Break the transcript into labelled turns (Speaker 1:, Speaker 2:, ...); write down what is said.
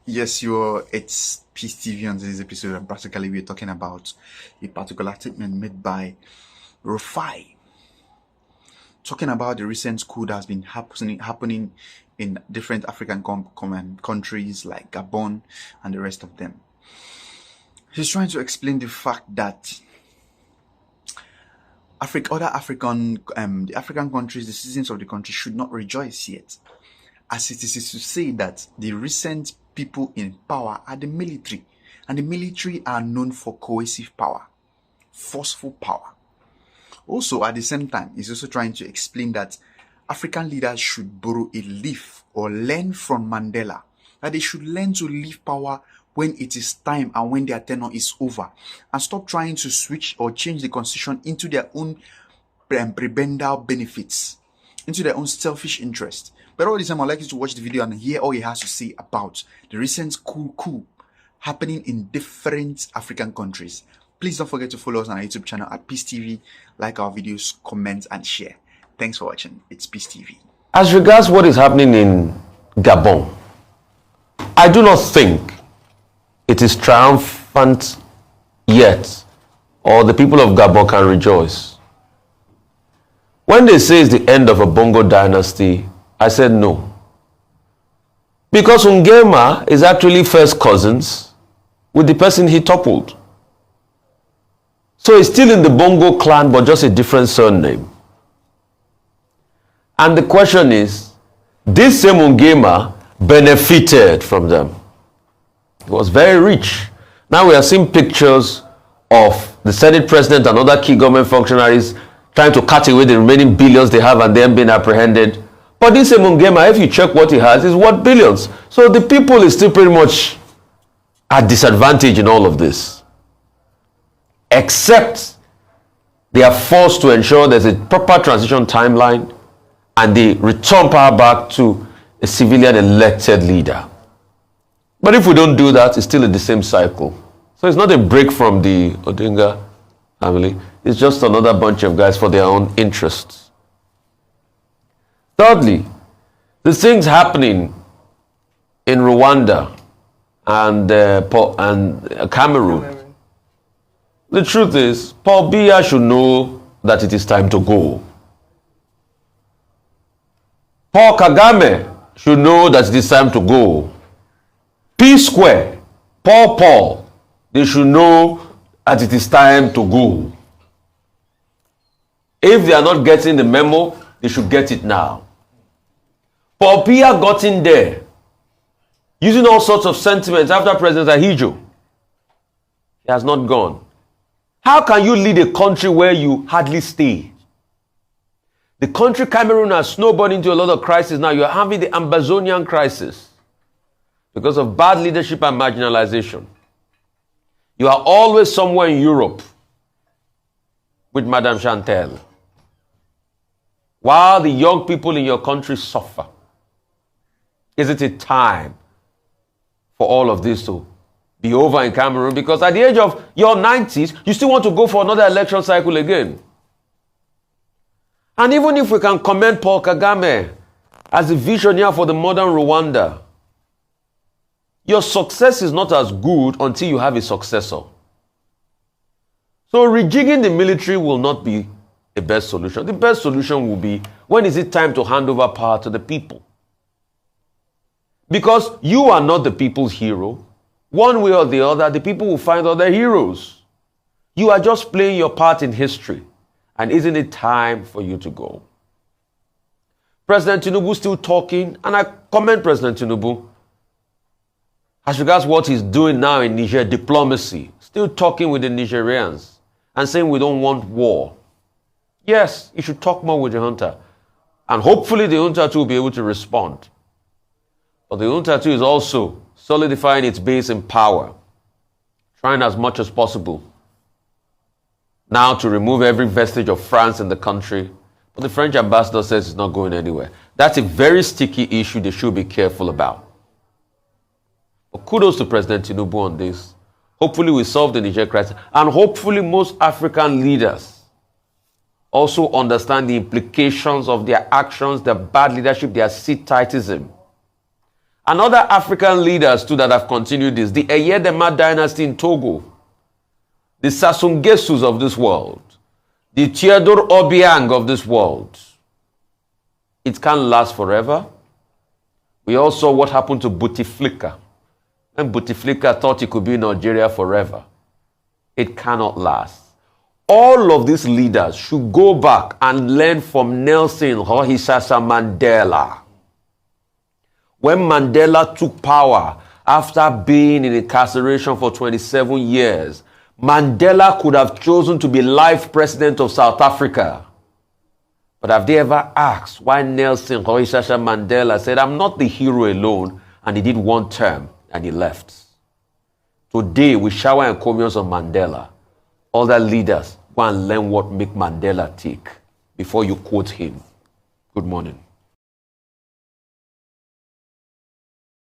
Speaker 1: Yes, it's Peace TV. On this episode, and practically we're talking about a particular statement made by Rufai, talking about the recent coup that's been happening in different African countries like Gabon and the rest of them. He's trying to explain the fact that the African countries, the citizens of the country should not rejoice yet, as it is to say that the recent people in power are the military, and the military are known for coercive power, forceful power. Also, at the same time, he's also trying to explain that African leaders should borrow a leaf or learn from Mandela, that they should learn to leave power when it is time and when their tenure is over, and stop trying to switch or change the constitution into their own prebendal benefits, into their own selfish interest. But all this time, I'd like you to watch the video and hear all he has to say about the recent coup happening in different African countries. Please don't forget to follow us on our YouTube channel at Peace TV, like our videos, comment, and share. Thanks for watching. It's Peace TV.
Speaker 2: As regards what is happening in Gabon, I do not think it is triumphant yet, or the people of Gabon can rejoice. When they say it's the end of a Bongo dynasty, I said no. Because Nguema is actually first cousins with the person he toppled. So he's still in the Bongo clan, but just a different surname. And the question is, this same Nguema benefited from them. He was very rich. Now we are seeing pictures of the Senate president and other key government functionaries trying to cut away the remaining billions they have and then being apprehended. But this same Nguema, if you check what he has, is worth billions. So the people is still pretty much at disadvantage in all of this. Except they are forced to ensure there's a proper transition timeline and they return power back to a civilian elected leader. But if we don't do that, it's still in the same cycle. So it's not a break from the Odinga family. It's just another bunch of guys for their own interests. Thirdly, the things happening in Rwanda and Cameroon. The truth is, Paul Biya should know that it is time to go. Paul Kagame should know that it is time to go. P Square, Paul, they should know that it is time to go. If they are not getting the memo, they should get it now. Paul Biya got in there using all sorts of sentiments after President Ahijo. He has not gone. How can you lead a country where you hardly stay? The country Cameroon has snowballed into a lot of crisis now. You're having the Amazonian crisis because of bad leadership and marginalization. You are always somewhere in Europe with Madame Chantel, while the young people in your country suffer. Is it a time for all of this to be over in Cameroon? Because at the age of your 90s, you still want to go for another election cycle again. And even if we can commend Paul Kagame as a visionary for the modern Rwanda, your success is not as good until you have a successor. So rejigging the military will not be the best solution. The best solution will be, when is it time to hand over power to the people? Because you are not the people's hero. One way or the other, the people will find other heroes. You are just playing your part in history. And isn't it time for you to go? President Tinubu still talking, and I commend President Tinubu as regards what he's doing now in Niger, diplomacy, still talking with the Nigerians and saying we don't want war. Yes, he should talk more with the junta. And hopefully the junta too will be able to respond. But the junta too is also solidifying its base in power, trying as much as possible now to remove every vestige of France in the country. But the French ambassador says it's not going anywhere. That's a very sticky issue they should be careful about. But kudos to President Tinubu on this. Hopefully we solve the Niger crisis. And hopefully most African leaders also understand the implications of their actions, their bad leadership, their seat-tightism. And other African leaders too that have continued this. The Eyedema dynasty in Togo, the Sassou of this world, the Theodore Obiang of this world. It can't last forever. We all saw what happened to Bouteflika. When Bouteflika thought he could be in Nigeria forever. It cannot last. All of these leaders should go back and learn from Nelson Rolihlahla Mandela. When Mandela took power after being in incarceration for 27 years, Mandela could have chosen to be life president of South Africa. But have they ever asked why Nelson Rolihlahla Mandela said, I'm not the hero alone, and he did one term and he left? Today we shower encomiums on Mandela. Other leaders, go and learn what make Mandela tick before you quote him. Good morning.